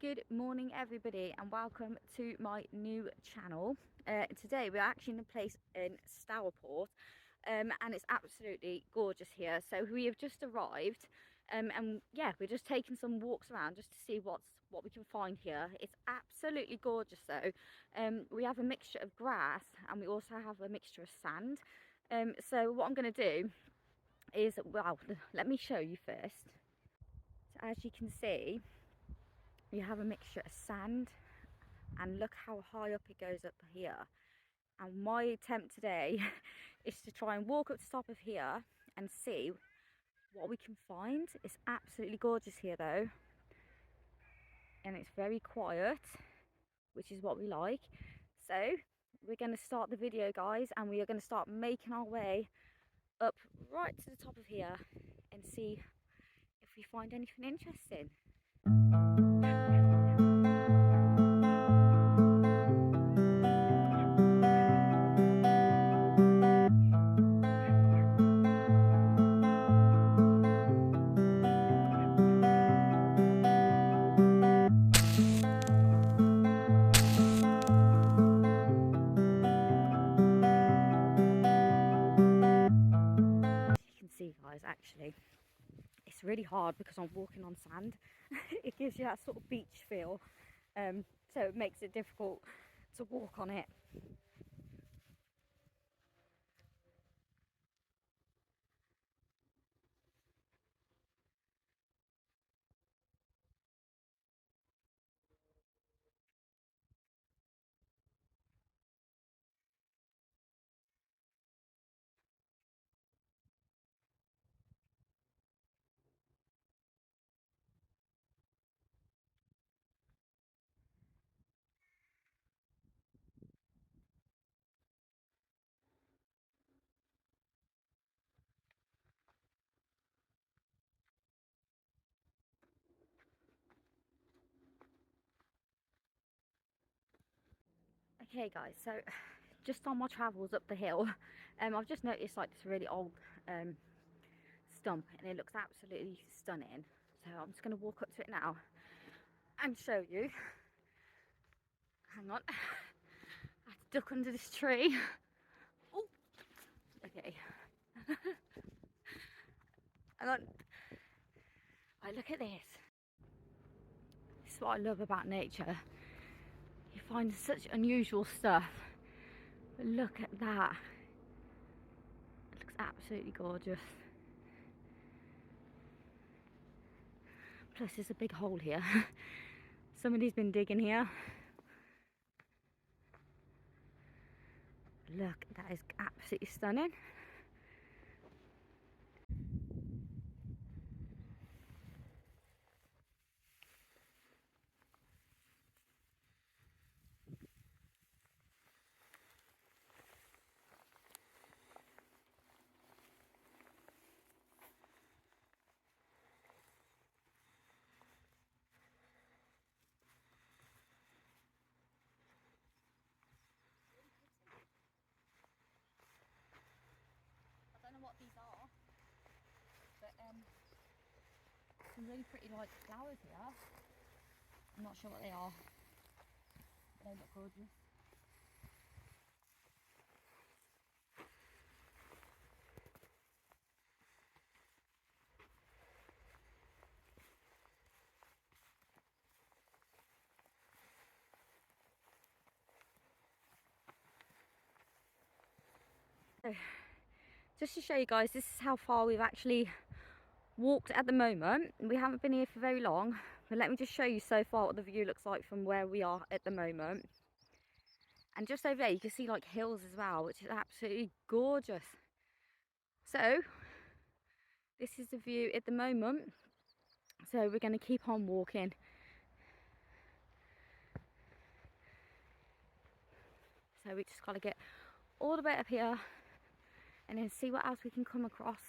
Good morning everybody and welcome to my new channel. Today we're actually in a place in Stourport and it's absolutely gorgeous here. So we have just arrived and yeah, we're just taking some walks around just to see what we can find here. It's absolutely gorgeous though. We have a mixture of grass and we also have a mixture of sand. So what I'm going to do is, well, let me show you first. So as you can see, you have a mixture of sand, and look how high up it goes up here. And my attempt today is to try and walk up to the top of here and see what we can find. It's absolutely gorgeous here though, and it's very quiet, which is what we like. So we're going to start the video, guys, and we are going to start making our way up right to the top of here and see if we find anything interesting. See, guys, actually it's really hard because I'm walking on sand. It gives you that sort of beach feel, so it makes it difficult to walk on it. Okay guys, so just on my travels up the hill, I've just noticed like this really old stump, and it looks absolutely stunning. So I'm just going to walk up to it now and show you. Hang on, I have to duck under this tree. Oh, okay. Hang on. Right, look at this. This is what I love about nature. You find such unusual stuff. But look at that. It looks absolutely gorgeous. Plus there's a big hole here. Somebody's been digging here. Look, that is absolutely stunning. I don't know what these are, but some really pretty like flowers here. I'm not sure what they are. They look gorgeous. So, just to show you guys, this is how far we've actually walked at the moment. We haven't been here for very long, but let me just show you so far what the view looks like from where we are at the moment. And just over there you can see like hills as well, which is absolutely gorgeous. So this is the view at the moment, so we're going to keep on walking. So we just got to get all the way up here and then see what else we can come across.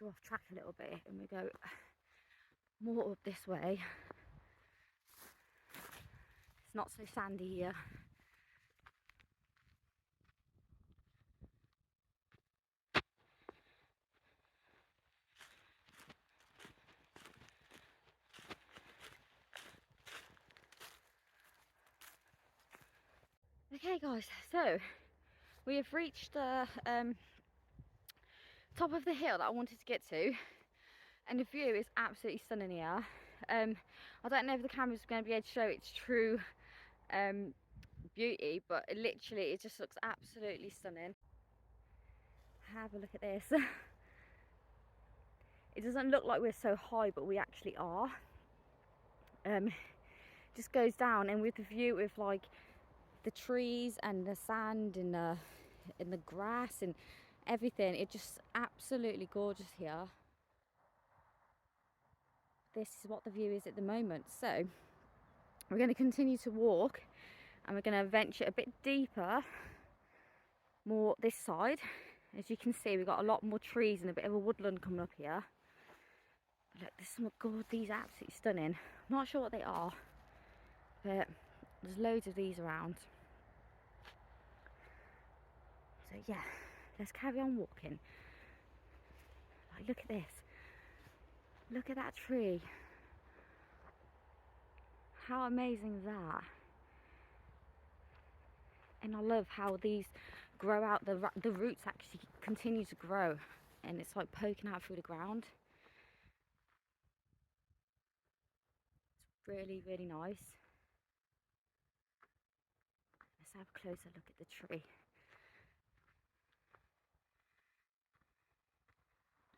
go off track a little bit and we go more up this way. It's not so sandy here. Okay guys, so we have reached the top of the hill that I wanted to get to, and the view is absolutely stunning here. I don't know if the camera's going to be able to show its true beauty, but it just looks absolutely stunning. Have a look at this. It doesn't look like we're so high, but we actually are. Just goes down, and with the view with like the trees and the sand and the grass and everything, it's just absolutely gorgeous here. This is what the view is at the moment. So we're going to continue to walk, and we're going to venture a bit deeper, more this side. As you can see, we've got a lot more trees and a bit of a woodland coming up here. Look, there's some good, these are absolutely stunning. I'm not sure what they are, but there's loads of these around. So yeah, let's carry on walking. Like, look at this. Look at that tree. How amazing is that? And I love how these grow out, the roots actually continue to grow, and it's like poking out through the ground. It's really, really nice. Let's have a closer look at the tree.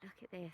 Look at this.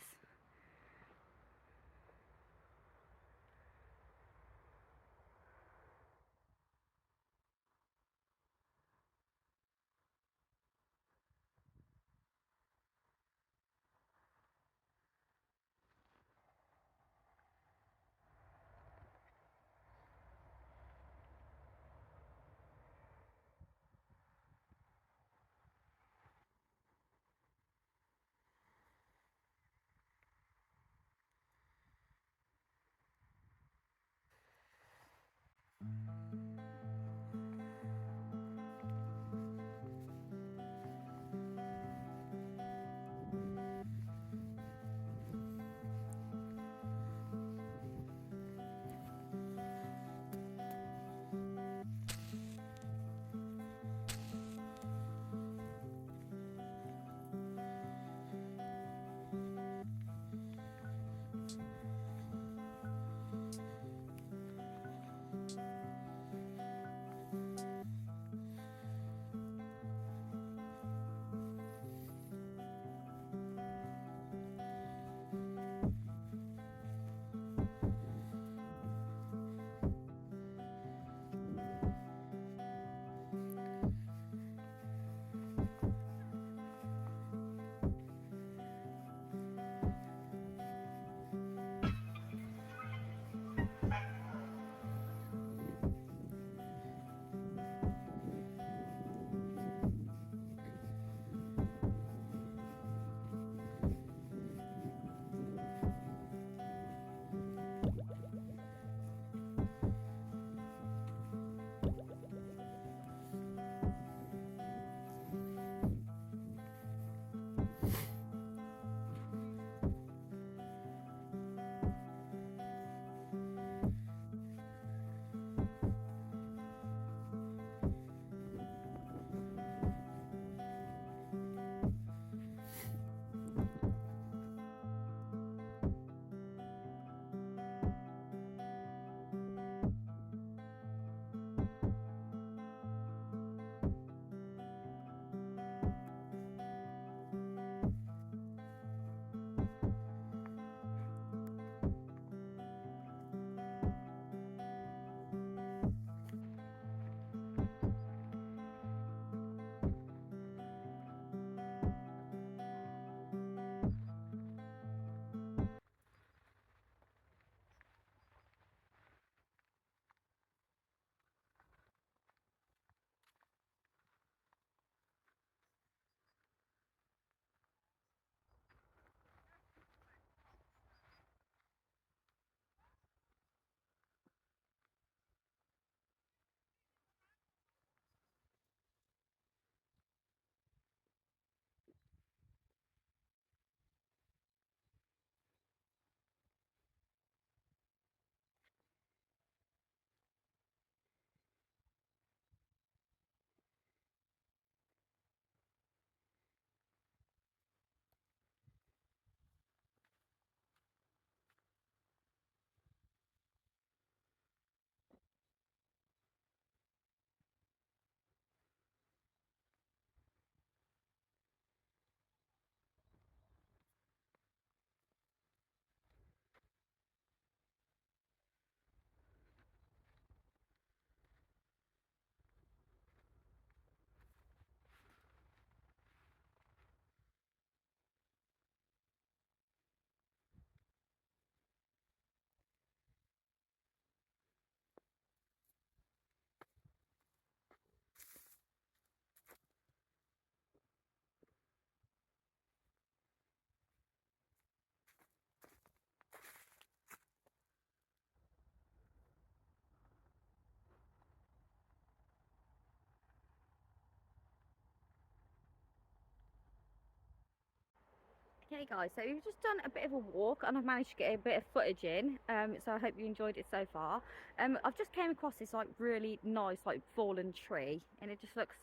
Okay guys, so we've just done a bit of a walk and I've managed to get a bit of footage in, so I hope you enjoyed it so far. I've just came across this like really nice like fallen tree, and it just looks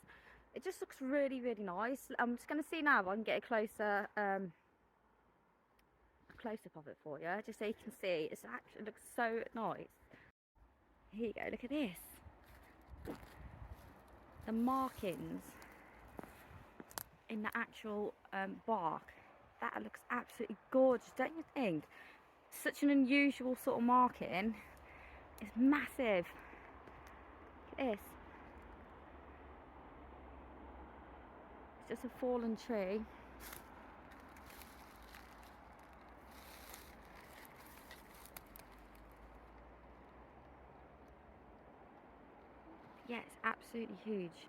really really nice. I'm just going to see now if I can get a close up of it for you, just so you can see. It looks so nice. Here you go, look at this. The markings in the actual bark. That looks absolutely gorgeous, don't you think? Such an unusual sort of marking. It's massive. Look at this. It's just a fallen tree. Yeah, it's absolutely huge.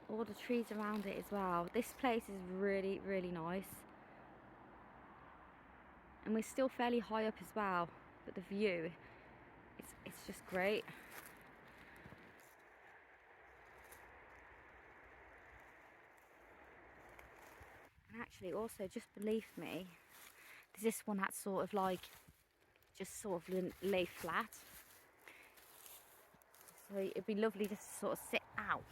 All the trees around it as well. This place is really, really nice. And we're still fairly high up as well, but the view, it's just great. And actually also just beneath me, there's this one that's sort of like, just sort of lay flat. So it'd be lovely just to sort of sit out.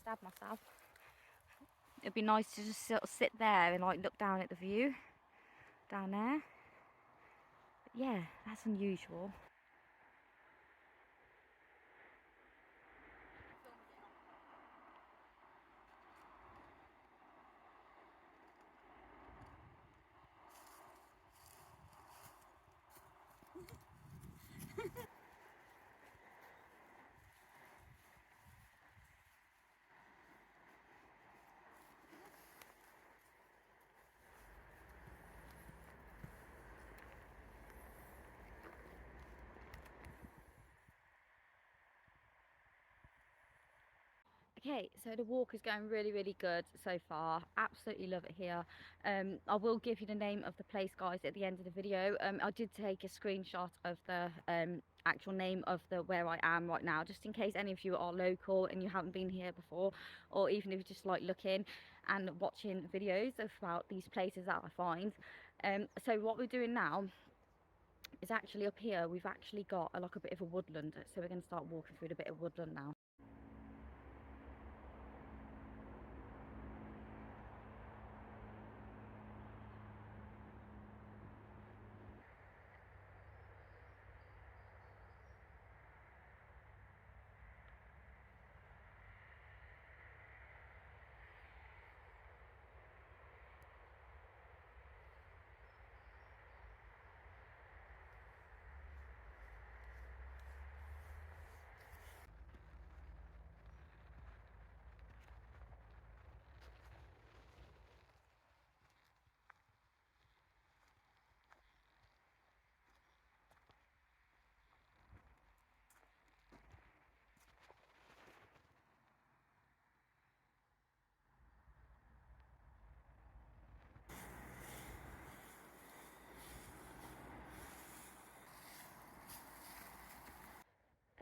Stab myself. It'd be nice to just sort of sit there and like look down at the view down there. But yeah, that's unusual. Okay, so the walk is going really, really good so far. Absolutely love it here. I will give you the name of the place, guys, at the end of the video. I did take a screenshot of the actual name of the where I am right now, just in case any of you are local and you haven't been here before, or even if you just like looking and watching videos about these places that I find. So what we're doing now is actually up here. We've actually got like a bit of a woodland, so we're going to start walking through the bit of woodland now.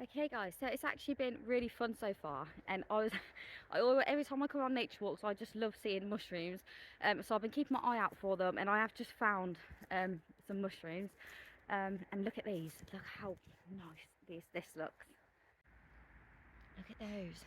Okay guys, so it's actually been really fun so far, and every time I come on nature walks I just love seeing mushrooms, so I've been keeping my eye out for them, and I have just found some mushrooms, and look at these, look how nice this looks, look at those.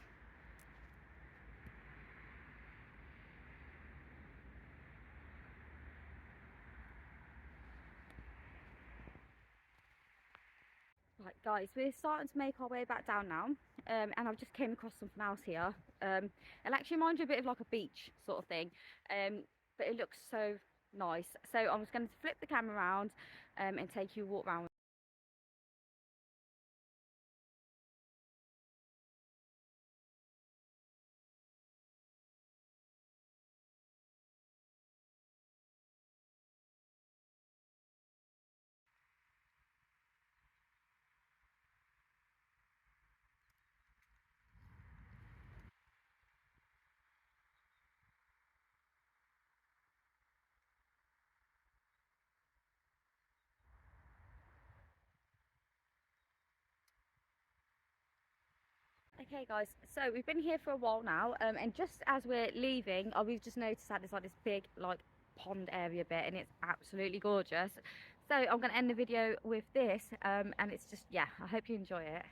Right guys, we're starting to make our way back down now, and I've just came across something else here. It actually reminds you a bit of like a beach sort of thing, but it looks so nice. So I'm just going to flip the camera around and take you a walk around. Okay guys, so we've been here for a while now, and just as we're leaving, we've just noticed that there's like this big like pond area bit, and it's absolutely gorgeous. So I'm going to end the video with this, and it's just, yeah, I hope you enjoy it.